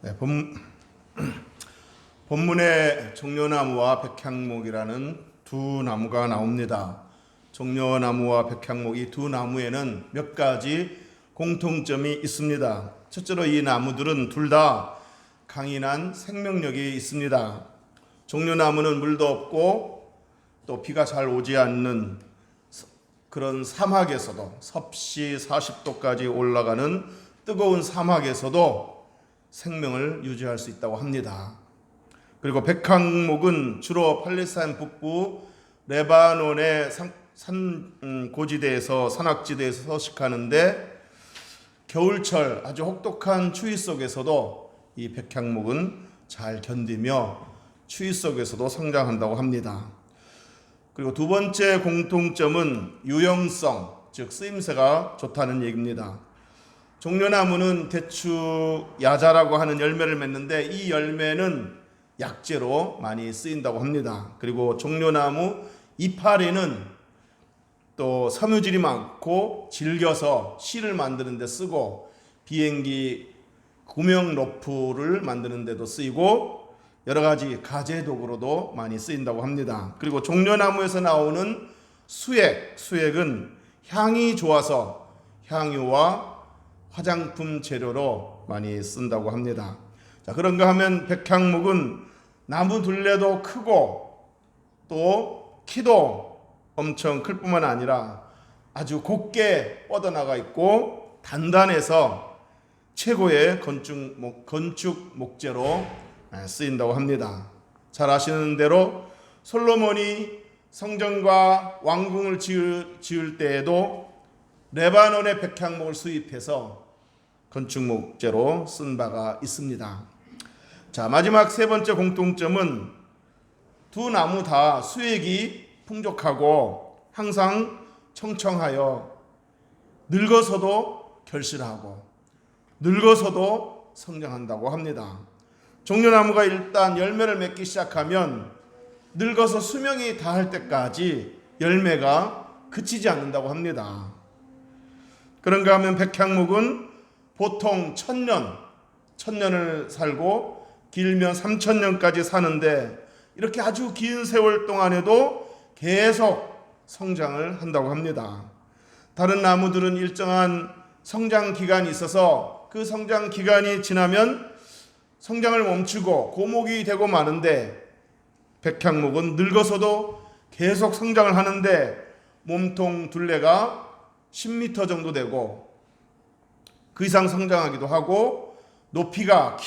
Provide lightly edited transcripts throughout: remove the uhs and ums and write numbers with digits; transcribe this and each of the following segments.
네, 본문에 종려나무와 백향목이라는 두 나무가 나옵니다. 종려나무와 백향목 이 두 나무에는 몇 가지 공통점이 있습니다. 첫째로 이 나무들은 둘 다 강인한 생명력이 있습니다. 종려나무는 물도 없고 또 비가 잘 오지 않는 그런 사막에서도 섭씨 40도까지 올라가는 뜨거운 사막에서도 생명을 유지할 수 있다고 합니다. 그리고 백향목은 주로 팔레스타인 북부 레바논의 산 고지대에서 산악지대에서 서식하는데 겨울철 아주 혹독한 추위 속에서도 이 백향목은 잘 견디며 추위 속에서도 성장한다고 합니다. 그리고 두 번째 공통점은 유용성, 즉 쓰임새가 좋다는 얘기입니다. 종려나무는 대추 야자라고 하는 열매를 맺는데 이 열매는 약재로 많이 쓰인다고 합니다. 그리고 종려나무 이파리는 또 섬유질이 많고 질겨서 실을 만드는 데 쓰고 비행기 구명 로프를 만드는 데도 쓰이고 여러 가지 가재 도구로도 많이 쓰인다고 합니다. 그리고 종려나무에서 나오는 수액은 향이 좋아서 향유와 화장품 재료로 많이 쓴다고 합니다. 자, 그런가 하면 백향목은 나무 둘레도 크고 또 키도 엄청 클 뿐만 아니라 아주 곱게 뻗어나가 있고 단단해서 최고의 건축 목재로 쓰인다고 합니다. 잘 아시는 대로 솔로몬이 성전과 왕궁을 지을 때에도 레바논의 백향목을 수입해서 건축 목재로 쓴 바가 있습니다. 자, 마지막 세 번째 공통점은 두 나무 다 수액이 풍족하고 항상 청청하여 늙어서도 결실하고 늙어서도 성장한다고 합니다. 종려나무가 일단 열매를 맺기 시작하면 늙어서 수명이 다할 때까지 열매가 그치지 않는다고 합니다. 그런가 하면 백향목은 보통 1000년을 살고 길면 3000년까지 사는데 이렇게 아주 긴 세월 동안에도 계속 성장을 한다고 합니다. 다른 나무들은 일정한 성장 기간이 있어서 그 성장 기간이 지나면 성장을 멈추고 고목이 되고 마는데 백향목은 늙어서도 계속 성장을 하는데 몸통 둘레가 10m 정도 되고 그 이상 성장하기도 하고 키가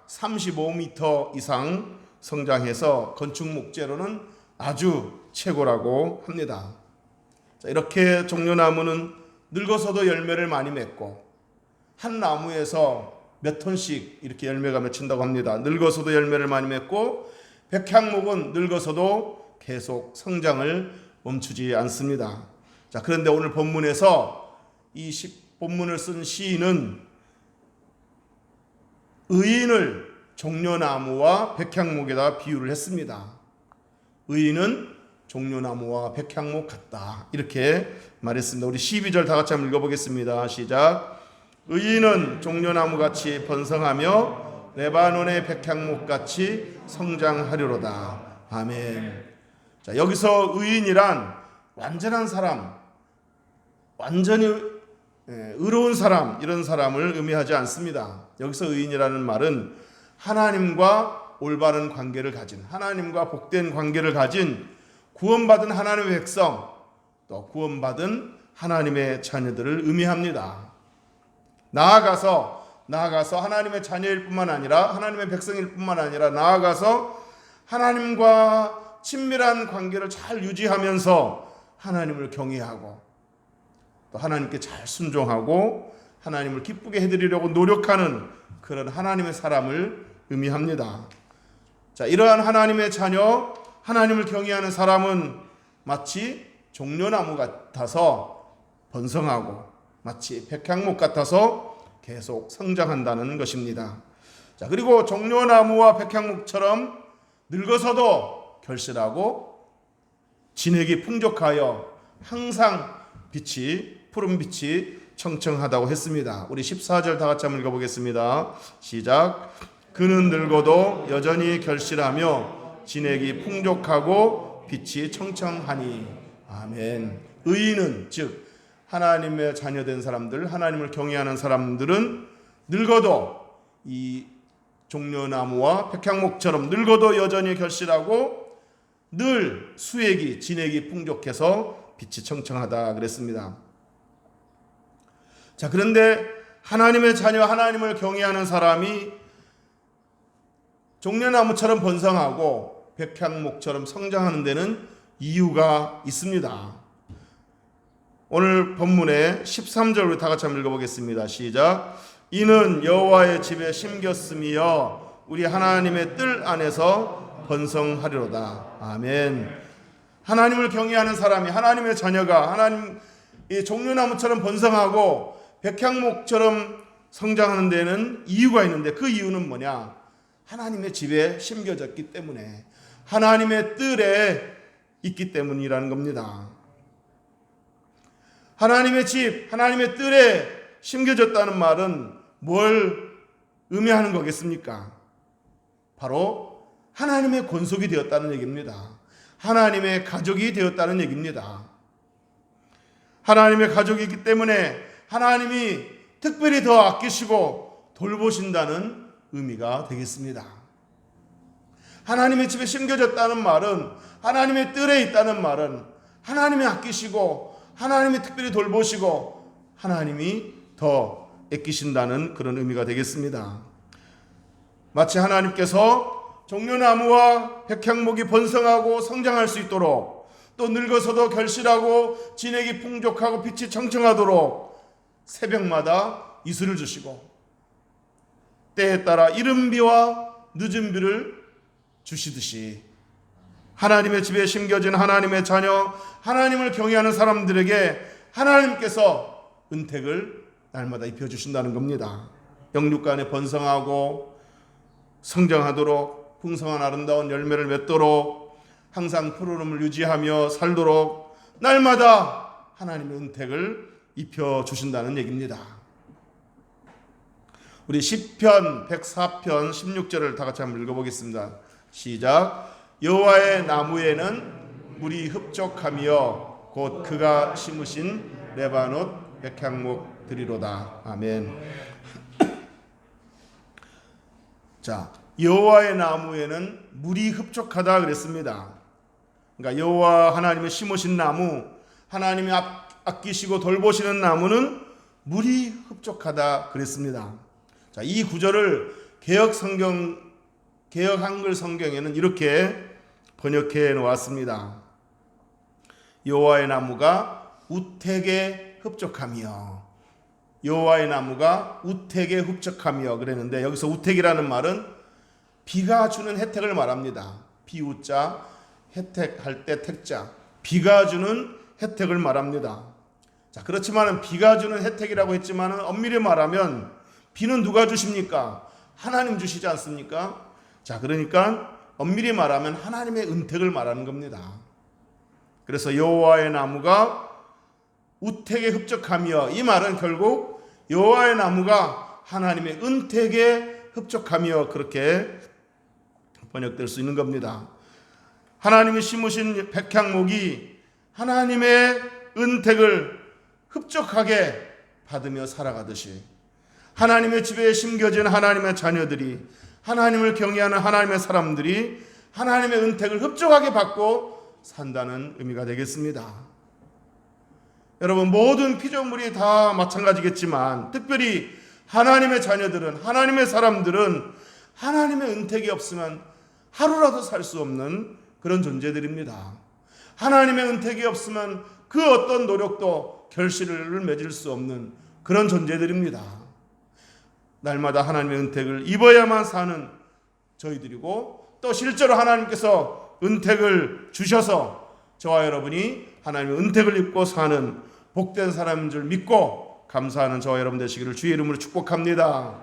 35m 이상 성장해서 건축 목재로는 아주 최고라고 합니다. 자, 이렇게 종려나무는 늙어서도 열매를 많이 맺고 한 나무에서 몇 톤씩 이렇게 열매가 맺힌다고 합니다. 늙어서도 열매를 많이 맺고 백향목은 늙어서도 계속 성장을 멈추지 않습니다. 자, 그런데 오늘 본문에서 이 본문을 쓴 시인은 의인을 종려나무와 백향목에다 비유를 했습니다. 의인은 종려나무와 백향목 같다 이렇게 말했습니다. 우리 12절 다 같이 한번 읽어보겠습니다. 시작. 의인은 종려나무같이 번성하며 레바논의 백향목같이 성장하리로다. 아멘. 자, 여기서 의인이란 완전한 사람, 완전히 의로운 사람, 이런 사람을 의미하지 않습니다. 여기서 의인이라는 말은 하나님과 올바른 관계를 가진, 하나님과 복된 관계를 가진 구원받은 하나님의 백성, 또 구원받은 하나님의 자녀들을 의미합니다. 나아가서 하나님의 자녀일 뿐만 아니라 하나님의 백성일 뿐만 아니라 나아가서 하나님과 친밀한 관계를 잘 유지하면서 하나님을 경외하고 또 하나님께 잘 순종하고 하나님을 기쁘게 해드리려고 노력하는 그런 하나님의 사람을 의미합니다. 자, 이러한 하나님의 자녀, 하나님을 경외하는 사람은 마치 종려나무 같아서 번성하고 마치 백향목 같아서 계속 성장한다는 것입니다. 자, 그리고 종려나무와 백향목처럼 늙어서도 결실하고 진액이 풍족하여 항상 푸른 빛이 청청하다고 했습니다. 우리 14절 다 같이 한번 읽어보겠습니다. 시작. 그는 늙어도 여전히 결실하며 진액이 풍족하고 빛이 청청하니. 아멘. 의인은, 즉 하나님의 자녀된 사람들, 하나님을 경외하는 사람들은 늙어도 이 종려나무와 백향목처럼 늙어도 여전히 결실하고 늘 수액이, 진액이 풍족해서 빛이 청청하다 그랬습니다. 자, 그런데 하나님의 자녀, 하나님을 경외하는 사람이 종려나무처럼 번성하고 백향목처럼 성장하는 데는 이유가 있습니다. 오늘 본문의 13절 우리 다 같이 한번 읽어보겠습니다. 시작. 이는 여호와의 집에 심겼으며 우리 하나님의 뜰 안에서 번성하리로다. 아멘. 하나님을 경외하는 사람이, 하나님의 자녀가 하나님 이 종려나무처럼 번성하고 백향목처럼 성장하는 데는 이유가 있는데, 그 이유는 뭐냐? 하나님의 집에 심겨졌기 때문에, 하나님의 뜰에 있기 때문이라는 겁니다. 하나님의 집, 하나님의 뜰에 심겨졌다는 말은 뭘 의미하는 거겠습니까? 바로 하나님의 권속이 되었다는 얘기입니다. 하나님의 가족이 되었다는 얘기입니다. 하나님의 가족이기 때문에 하나님이 특별히 더 아끼시고 돌보신다는 의미가 되겠습니다. 하나님의 집에 심겨졌다는 말은, 하나님의 뜰에 있다는 말은 하나님이 아끼시고 하나님이 특별히 돌보시고 하나님이 더 애끼신다는 그런 의미가 되겠습니다. 마치 하나님께서 종려나무와 백향목이 번성하고 성장할 수 있도록, 또 늙어서도 결실하고 진액이 풍족하고 빛이 청청하도록 새벽마다 이슬을 주시고 때에 따라 이른 비와 늦은 비를 주시듯이, 하나님의 집에 심겨진 하나님의 자녀, 하나님을 경외하는 사람들에게 하나님께서 은택을 날마다 입혀주신다는 겁니다. 영육간에 번성하고 성장하도록, 풍성한 아름다운 열매를 맺도록, 항상 푸르름을 유지하며 살도록 날마다 하나님의 은택을 입혀주신다는 얘기입니다. 우리 시편 104편 16절을 다 같이 한번 읽어보겠습니다. 시작. 여호와의 나무에는 물이 흡족하며 곧 그가 심으신 레바논 백향목들이로다. 아멘. 자, 여호와의 나무에는 물이 흡족하다 그랬습니다. 그러니까 여호와 하나님의 심으신 나무, 하나님이 아끼시고 돌보시는 나무는 물이 흡족하다 그랬습니다. 자, 이 구절을 개역 한글 성경에는 이렇게 번역해 놓았습니다. 여호와의 나무가 우택에 흡족하며, 여호와의 나무가 우택에 흡족하며 그랬는데, 여기서 우택이라는 말은 비가 주는 혜택을 말합니다. 비우자, 혜택할 때 택자, 비가 주는 혜택을 말합니다. 자, 그렇지만 비가 주는 혜택이라고 했지만 엄밀히 말하면 비는 누가 주십니까? 하나님 주시지 않습니까? 자, 그러니까 엄밀히 말하면 하나님의 은택을 말하는 겁니다. 그래서 여호와의 나무가 우택에 흡족하며, 이 말은 결국 여호와의 나무가 하나님의 은택에 흡족하며, 그렇게 번역될 수 있는 겁니다. 하나님이 심으신 백향목이 하나님의 은택을 흡족하게 받으며 살아가듯이, 하나님의 집에 심겨진 하나님의 자녀들이, 하나님을 경외하는 하나님의 사람들이 하나님의 은택을 흡족하게 받고 산다는 의미가 되겠습니다. 여러분, 모든 피조물이 다 마찬가지겠지만 특별히 하나님의 자녀들은, 하나님의 사람들은 하나님의 은택이 없으면 하루라도 살 수 없는 그런 존재들입니다. 하나님의 은택이 없으면 그 어떤 노력도 결실을 맺을 수 없는 그런 존재들입니다. 날마다 하나님의 은택을 입어야만 사는 저희들이고, 또 실제로 하나님께서 은택을 주셔서 저와 여러분이 하나님의 은택을 입고 사는 복된 사람인 줄 믿고 감사하는 저와 여러분 되시기를 주의 이름으로 축복합니다.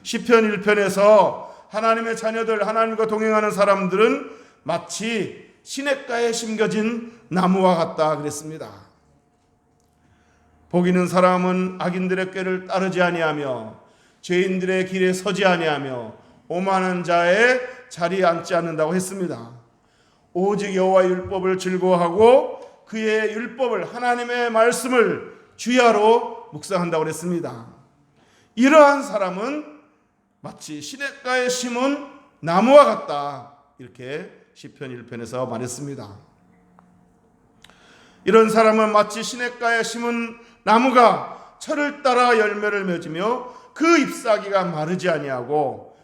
시편 1편에서 하나님의 자녀들, 하나님과 동행하는 사람들은 마치 시냇가에 심겨진 나무와 같다 그랬습니다. 복 있는 사람은 악인들의 꾀를 따르지 아니하며 죄인들의 길에 서지 아니하며 오만한 자의 자리에 앉지 않는다고 했습니다. 오직 여호와의 율법을 즐거워하고 그의 율법을, 하나님의 말씀을 주야로 묵상한다고 했습니다. 이러한 사람은 마치 시냇가에 심은 나무와 같다, 이렇게 시편 1편에서 말했습니다. 이런 사람은 마치 시냇가에 심은 나무가 철을 따라 열매를 맺으며 그 잎사귀가 마르지 아니하고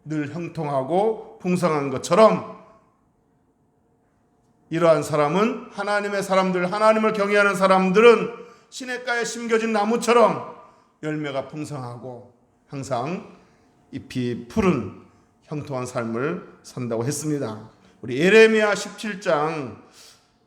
늘 형통하고 풍성한 것처럼, 이러한 사람은 하나님의 사람들, 하나님을 경외하는 사람들은 시냇가에 심겨진 나무처럼 열매가 풍성하고 항상 잎이 푸른 형통한 삶을 산다고 했습니다. 우리 예레미야 17장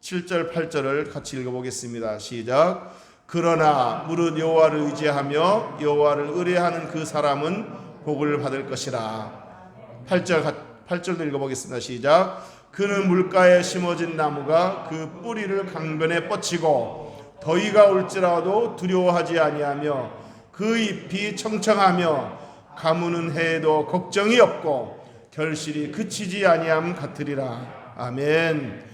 7절 8절을 같이 읽어보겠습니다. 시작. 그러나 무릇 여호와를 의지하며 여호와를 의뢰하는 그 사람은 복을 받을 것이라. 8절도 읽어보겠습니다. 시작. 그는 물가에 심어진 나무가 그 뿌리를 강변에 뻗치고 더위가 올지라도 두려워하지 아니하며 그 잎이 청청하며 가무는 해에도 걱정이 없고 결실이 그치지 아니함 같으리라. 아멘.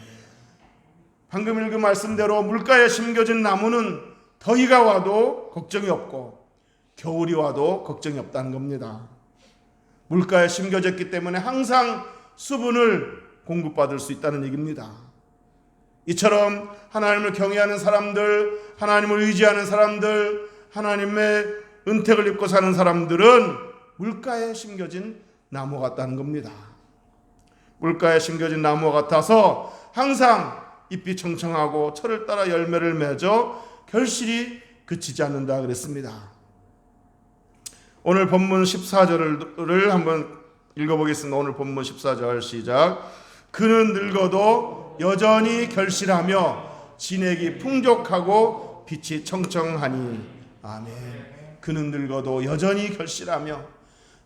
방금 읽은 말씀대로 물가에 심겨진 나무는 더위가 와도 걱정이 없고 겨울이 와도 걱정이 없다는 겁니다. 물가에 심겨졌기 때문에 항상 수분을 공급받을 수 있다는 얘기입니다. 이처럼 하나님을 경외하는 사람들, 하나님을 의지하는 사람들, 하나님의 은택을 입고 사는 사람들은 물가에 심겨진 나무 같다는 겁니다. 물가에 심겨진 나무 같아서 항상 잎이 청청하고 철을 따라 열매를 맺어 결실이 그치지 않는다 그랬습니다. 오늘 본문 14절을 한번 읽어보겠습니다. 오늘 본문 14절 시작. 그는 늙어도 여전히 결실하며 진액이 풍족하고 빛이 청청하니. 아멘. 그는 늙어도 여전히 결실하며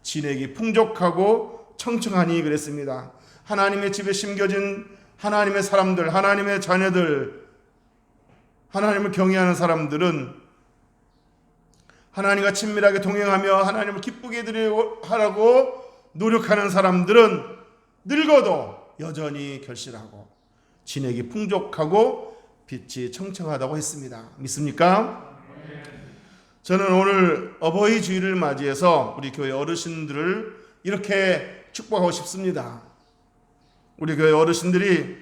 진액이 풍족하고 청청하니 그랬습니다. 하나님의 집에 심겨진 하나님의 사람들, 하나님의 자녀들, 하나님을 경외하는 사람들은, 하나님과 친밀하게 동행하며 하나님을 기쁘게 하라고 노력하는 사람들은 늙어도 여전히 결실하고 진액이 풍족하고 빛이 청청하다고 했습니다. 믿습니까? 저는 오늘 어버이 주일을 맞이해서 우리 교회 어르신들을 이렇게 축복하고 싶습니다. 우리 교회 어르신들이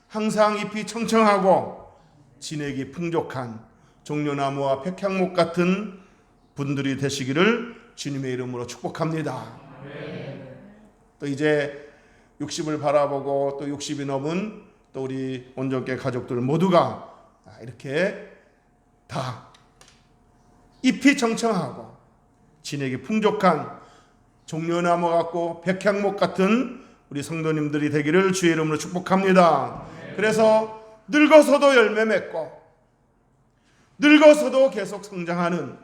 항상 잎이 청청하고 진액이 풍족한 종려나무와 백향목 같은 분들이 되시기를 주님의 이름으로 축복합니다. 또 이제 60을 바라보고 또 60이 넘은 또 우리 온전교회 가족들 모두가 이렇게 다 잎이 청청하고 진액이 풍족한 종려나무 같고 백향목 같은 우리 성도님들이 되기를 주의 이름으로 축복합니다. 그래서 늙어서도 열매 맺고 늙어서도 계속 성장하는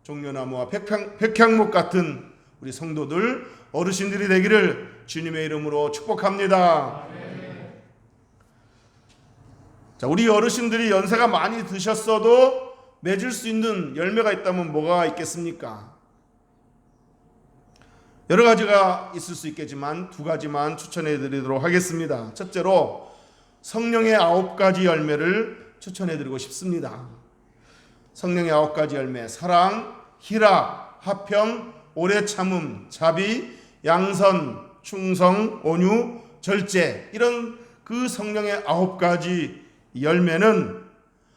종려나무와 백향목 같은 우리 성도들, 어르신들이 되기를 주님의 이름으로 축복합니다. 자, 우리 어르신들이 연세가 많이 드셨어도 맺을 수 있는 열매가 있다면 뭐가 있겠습니까? 여러 가지가 있을 수 있겠지만 두 가지만 추천해 드리도록 하겠습니다. 첫째로 성령의 9가지 열매를 추천해 드리고 싶습니다. 성령의 9가지 열매, 사랑, 희락, 화평, 오래 참음, 자비, 양선, 충성, 온유, 절제, 이런 그 성령의 9가지 열매는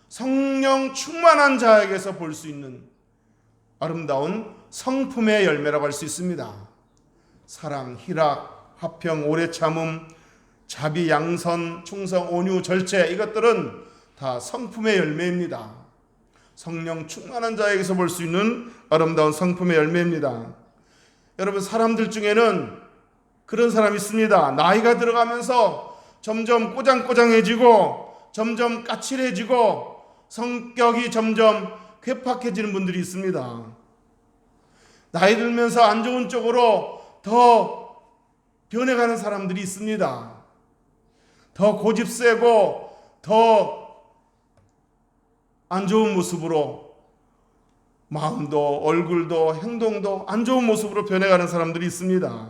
성령 충만한 자에게서 볼 수 있는 아름다운 성품의 열매라고 할 수 있습니다. 사랑, 희락, 화평, 오래 참음, 자비, 양선, 충성, 온유, 절제, 이것들은 다 성품의 열매입니다. 성령 충만한 자에게서 볼 수 있는 아름다운 성품의 열매입니다. 여러분, 사람들 중에는 그런 사람이 있습니다. 나이가 들어가면서 점점 꼬장꼬장해지고 점점 까칠해지고 성격이 점점 괴팍해지는 분들이 있습니다. 나이 들면서 안 좋은 쪽으로 더 변해가는 사람들이 있습니다. 더 고집세고 더 안 좋은 모습으로 마음도 얼굴도 행동도 안 좋은 모습으로 변해가는 사람들이 있습니다.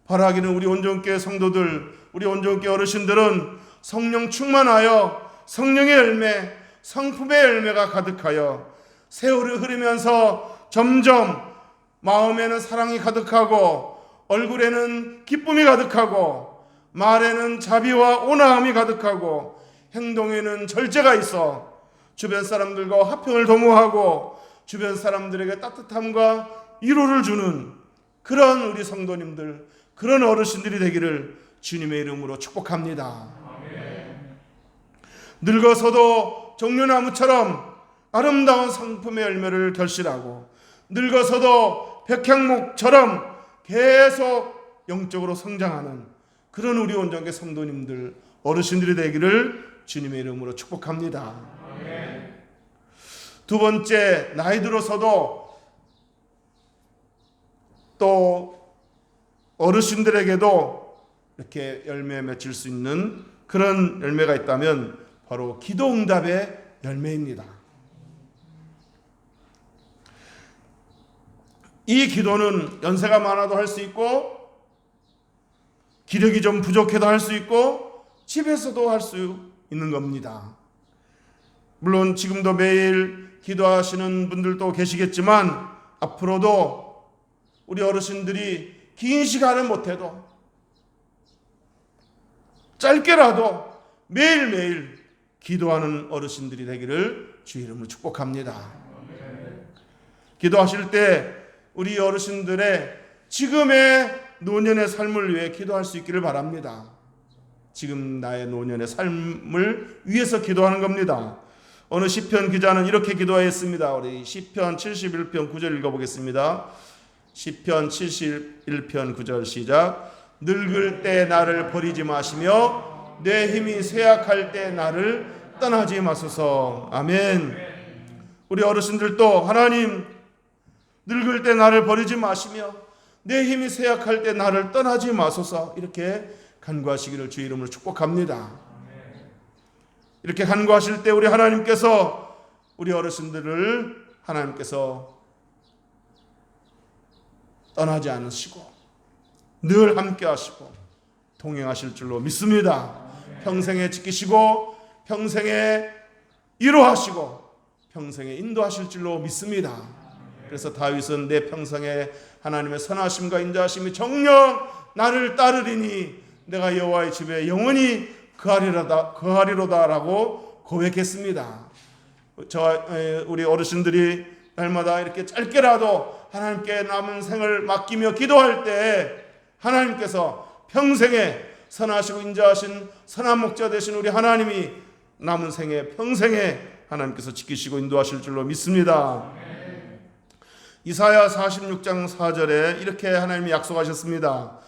바라기는 우리 온전교회 성도들, 우리 온전교회 어르신들은 성령 충만하여 성령의 열매, 성품의 열매가 가득하여 세월이 흐르면서 점점 마음에는 사랑이 가득하고 얼굴에는 기쁨이 가득하고 말에는 자비와 온화함이 가득하고 행동에는 절제가 있어 주변 사람들과 화평을 도모하고 주변 사람들에게 따뜻함과 위로를 주는 그런 우리 성도님들, 그런 어르신들이 되기를 주님의 이름으로 축복합니다. 늙어서도 종려나무처럼 아름다운 성품의 열매를 결실하고 늙어서도 백향목처럼 계속 영적으로 성장하는 그런 우리 온전교회 성도님들, 어르신들이 되기를 주님의 이름으로 축복합니다. 두 번째, 나이 들어서도 또 어르신들에게도 이렇게 열매 맺힐 수 있는 그런 열매가 있다면 바로 기도응답의 열매입니다. 이 기도는 연세가 많아도 할 수 있고 기력이 좀 부족해도 할 수 있고 집에서도 할 수 있는 겁니다. 물론 지금도 매일 기도하시는 분들도 계시겠지만 앞으로도 우리 어르신들이 긴 시간은 못해도 짧게라도 매일매일 기도하는 어르신들이 되기를 주의 이름으로 축복합니다. 기도하실 때 우리 어르신들의 지금의 노년의 삶을 위해 기도할 수 있기를 바랍니다. 지금 나의 노년의 삶을 위해서 기도하는 겁니다. 어느 시편 기자는 이렇게 기도했습니다. 우리 시편 71편 9절 읽어보겠습니다. 시편 71편 9절 시작. 늙을 때 나를 버리지 마시며 내 힘이 쇠약할 때 나를 떠나지 마소서. 아멘. 우리 어르신들도 하나님, 늙을 때 나를 버리지 마시며 내 힘이 쇠약할 때 나를 떠나지 마소서. 이렇게 간구하시기를 주의 이름으로 축복합니다. 이렇게 간구하실 때 우리 하나님께서 우리 어르신들을 하나님께서 떠나지 않으시고 늘 함께 하시고 동행하실 줄로 믿습니다. 평생에 지키시고 평생에 위로하시고 평생에 인도하실 줄로 믿습니다. 그래서 다윗은 내 평생에 하나님의 선하심과 인자하심이 정녕 나를 따르리니 내가 여호와의 집에 영원히 거하리로다라고 고백했습니다. 우리 어르신들이 날마다 이렇게 짧게라도 하나님께 남은 생을 맡기며 기도할 때 하나님께서 평생에 선하시고 인자하신 선한 목자 되신 우리 하나님이 남은 생에 평생에 하나님께서 지키시고 인도하실 줄로 믿습니다. 이사야 46장 4절에 이렇게 하나님이 약속하셨습니다.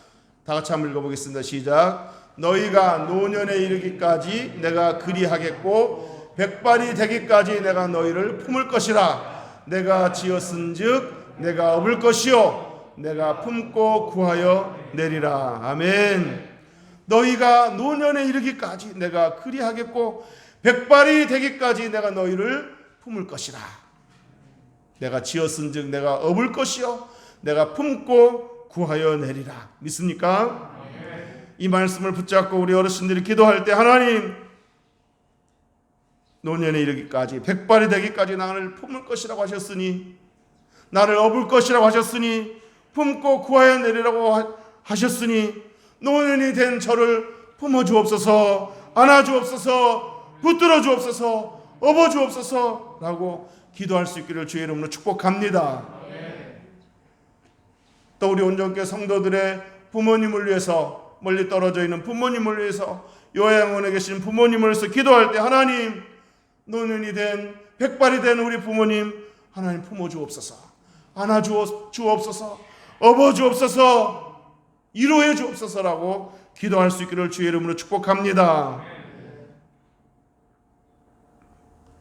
다 같이 한번 읽어보겠습니다. 시작. 너희가 노년에 이르기까지 내가 그리하겠고 백발이 되기까지 내가 너희를 품을 것이라. 내가 지었은즉 내가 업을 것이요 내가 품고 구하여 내리라. 아멘. 너희가 노년에 이르기까지 내가 그리하겠고 백발이 되기까지 내가 너희를 품을 것이라. 내가 지었은즉 내가 업을 것이요 내가 품고 구하여 내리라. 믿습니까? 이 말씀을 붙잡고 우리 어르신들이 기도할 때 하나님, 노년에 이르기까지 백발이 되기까지 나를 품을 것이라고 하셨으니, 나를 업을 것이라고 하셨으니, 품고 구하여 내리라고 하셨으니 노년이 된 저를 품어주옵소서, 안아주옵소서, 붙들어주옵소서, 업어주옵소서 라고 기도할 수 있기를 주의 이름으로 축복합니다. 또 우리 온전교회 성도들의 부모님을 위해서, 멀리 떨어져 있는 부모님을 위해서, 요양원에 계신 부모님을 위해서 기도할 때 하나님, 노년이 된 백발이 된 우리 부모님 하나님 품어주옵소서, 안아주옵소서, 업어주옵소서, 위로해 주옵소서라고 기도할 수 있기를 주의 이름으로 축복합니다.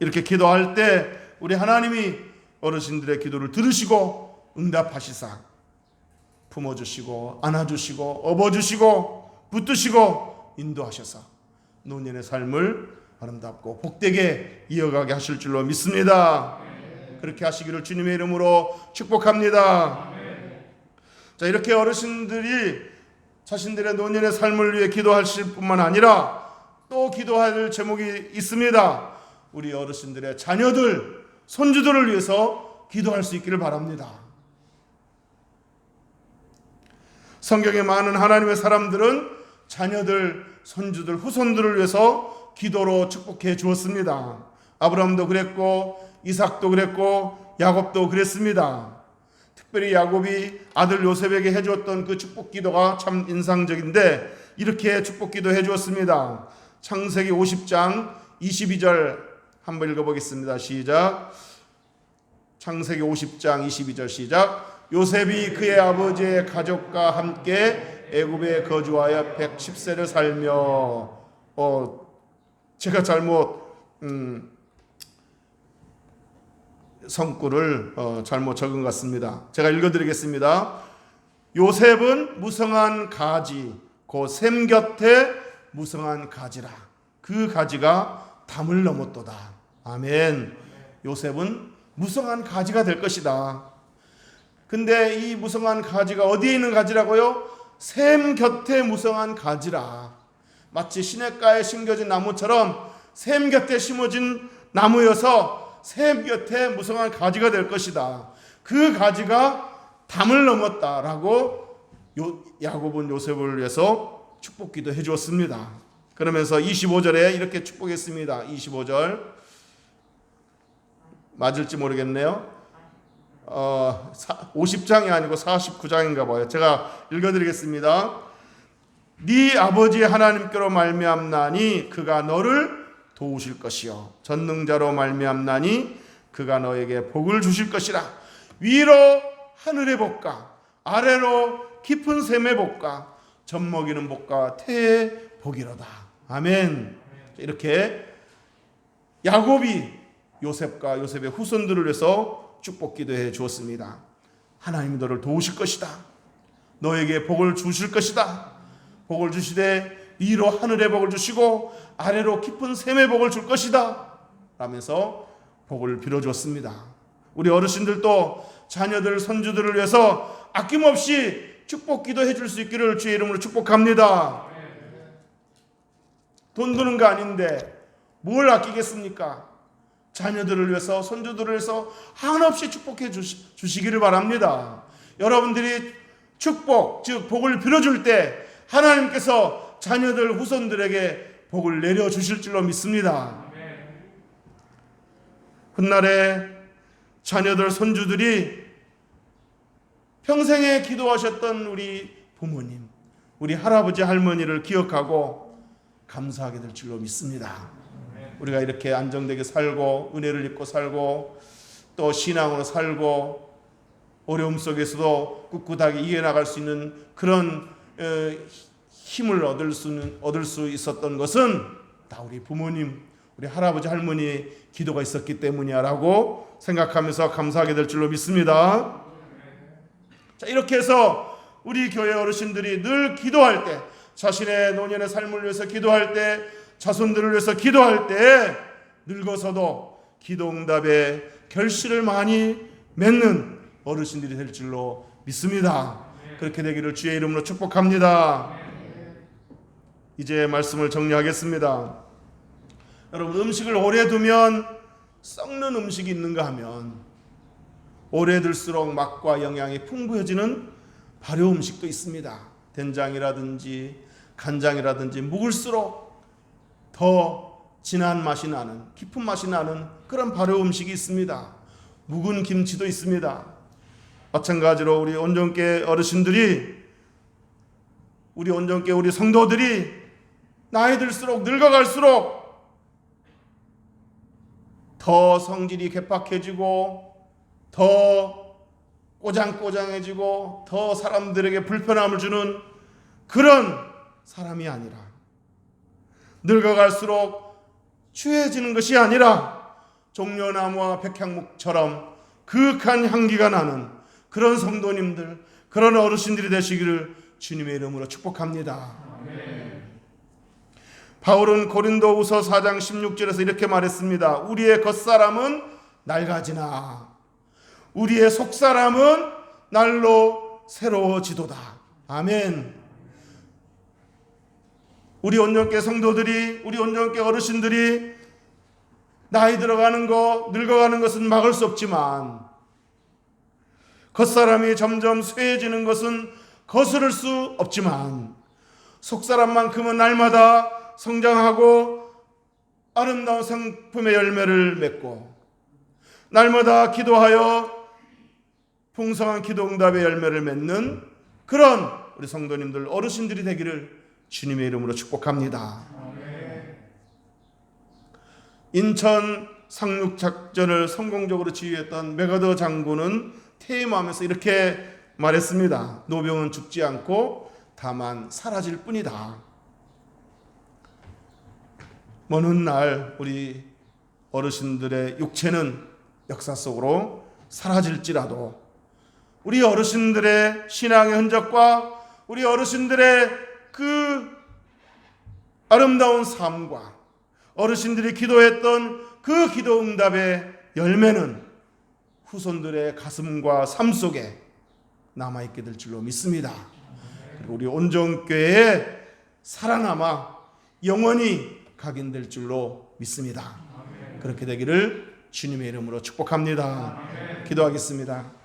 이렇게 기도할 때 우리 하나님이 어르신들의 기도를 들으시고 응답하시사 품어주시고 안아주시고 업어주시고 붙드시고 인도하셔서 노년의 삶을 아름답고 복되게 이어가게 하실 줄로 믿습니다. 그렇게 하시기를 주님의 이름으로 축복합니다. 자, 이렇게 어르신들이 자신들의 노년의 삶을 위해 기도하실 뿐만 아니라 또 기도할 제목이 있습니다. 우리 어르신들의 자녀들, 손주들을 위해서 기도할 수 있기를 바랍니다. 성경에 많은 하나님의 사람들은 자녀들, 손주들, 후손들을 위해서 기도로 축복해 주었습니다. 아브라함도 그랬고 이삭도 그랬고 야곱도 그랬습니다. 특별히 야곱이 아들 요셉에게 해주었던 그 축복 기도가 참 인상적인데 이렇게 축복 기도 해주었습니다. 창세기 50장 22절 한번 읽어보겠습니다. 시작. 창세기 50장 22절 시작. 요셉이 그의 아버지의 가족과 함께 애굽에 거주하여 110세를 살며 제가 잘못 성구를 잘못 적은 것 같습니다. 제가 읽어드리겠습니다. 요셉은 무성한 가지 곧 샘 곁에 무성한 가지라. 그 가지가 담을 넘었도다. 아멘. 요셉은 무성한 가지가 될 것이다. 근데 이 무성한 가지가 어디에 있는 가지라고요? 샘 곁에 무성한 가지라. 마치 시냇가에 심겨진 나무처럼 샘 곁에 심어진 나무여서 샘 곁에 무성한 가지가 될 것이다. 그 가지가 담을 넘었다라고 야곱은 요셉을 위해서 축복기도 해주었습니다. 그러면서 25절에 이렇게 축복했습니다. 25절 맞을지 모르겠네요. 50장이 아니고 49장인가 봐요. 제가 읽어드리겠습니다. 네 아버지 하나님께로 말미암나니 그가 너를 도우실 것이요 전능자로 말미암나니 그가 너에게 복을 주실 것이라. 위로 하늘의 복과 아래로 깊은 샘의 복과 젖먹이는 복과 태의 복이로다. 아멘. 이렇게 야곱이 요셉과 요셉의 후손들을 위해서 축복 기도해 주었습니다. 하나님이 너를 도우실 것이다. 너에게 복을 주실 것이다. 복을 주시되 위로 하늘의 복을 주시고 아래로 깊은 샘의 복을 줄 것이다 라면서 복을 빌어주었습니다. 우리 어르신들도 자녀들, 손주들을 위해서 아낌없이 축복 기도해 줄 수 있기를 주의 이름으로 축복합니다. 돈 드는 거 아닌데 뭘 아끼겠습니까? 자녀들을 위해서, 손주들을 위해서 한없이 축복해 주시기를 바랍니다. 여러분들이 축복, 즉 복을 빌어줄 때 하나님께서 자녀들, 후손들에게 복을 내려주실 줄로 믿습니다. 훗날에 자녀들, 손주들이 평생에 기도하셨던 우리 부모님, 우리 할아버지, 할머니를 기억하고 감사하게 될 줄로 믿습니다. 우리가 이렇게 안정되게 살고 은혜를 입고 살고 또 신앙으로 살고 어려움 속에서도 꿋꿋하게 이겨나갈 수 있는 그런 힘을 얻을 수 있었던 것은 다 우리 부모님, 우리 할아버지, 할머니의 기도가 있었기 때문이야라고 생각하면서 감사하게 될 줄로 믿습니다. 자, 이렇게 해서 우리 교회 어르신들이 늘 기도할 때, 자신의 노년의 삶을 위해서 기도할 때, 자손들을 위해서 기도할 때 늙어서도 기도응답의 결실을 많이 맺는 어르신들이 될 줄로 믿습니다. 그렇게 되기를 주의 이름으로 축복합니다. 이제 말씀을 정리하겠습니다. 여러분, 음식을 오래 두면 썩는 음식이 있는가 하면 오래 둘수록 맛과 영양이 풍부해지는 발효 음식도 있습니다. 된장이라든지 간장이라든지 묵을수록 더 진한 맛이 나는, 깊은 맛이 나는 그런 발효 음식이 있습니다. 묵은 김치도 있습니다. 마찬가지로 우리 온전께 어르신들이, 우리 성도들이 나이 들수록, 늙어갈수록 더 성질이 괴팍해지고 더 꼬장꼬장해지고 더 사람들에게 불편함을 주는 그런 사람이 아니라, 늙어갈수록 추해지는 것이 아니라 종려나무와 백향목처럼 그윽한 향기가 나는 그런 성도님들, 그런 어르신들이 되시기를 주님의 이름으로 축복합니다. 아멘. 바울은 고린도후서 4장 16절에서 이렇게 말했습니다. 우리의 겉사람은 낡아지나 우리의 속사람은 날로 새로워지도다. 아멘. 우리 온전교회 성도들이, 우리 온전교회 어르신들이 나이 들어가는 거, 늙어가는 것은 막을 수 없지만 겉사람이 점점 쇠해지는 것은 거스를 수 없지만 속사람만큼은 날마다 성장하고 아름다운 성품의 열매를 맺고 날마다 기도하여 풍성한 기도 응답의 열매를 맺는 그런 우리 성도님들, 어르신들이 되기를 주님의 이름으로 축복합니다. 인천 상륙작전을 성공적으로 지휘했던 메가더 장군은 퇴임하면서 이렇게 말했습니다. 노병은 죽지 않고 다만 사라질 뿐이다. 먼 훗날 우리 어르신들의 육체는 역사 속으로 사라질지라도 우리 어르신들의 신앙의 흔적과 우리 어르신들의 그 아름다운 삶과 어르신들이 기도했던 그 기도 응답의 열매는 후손들의 가슴과 삶 속에 남아있게 될 줄로 믿습니다. 그리고 우리 온정교회에 살아남아 영원히 각인될 줄로 믿습니다. 그렇게 되기를 주님의 이름으로 축복합니다. 기도하겠습니다.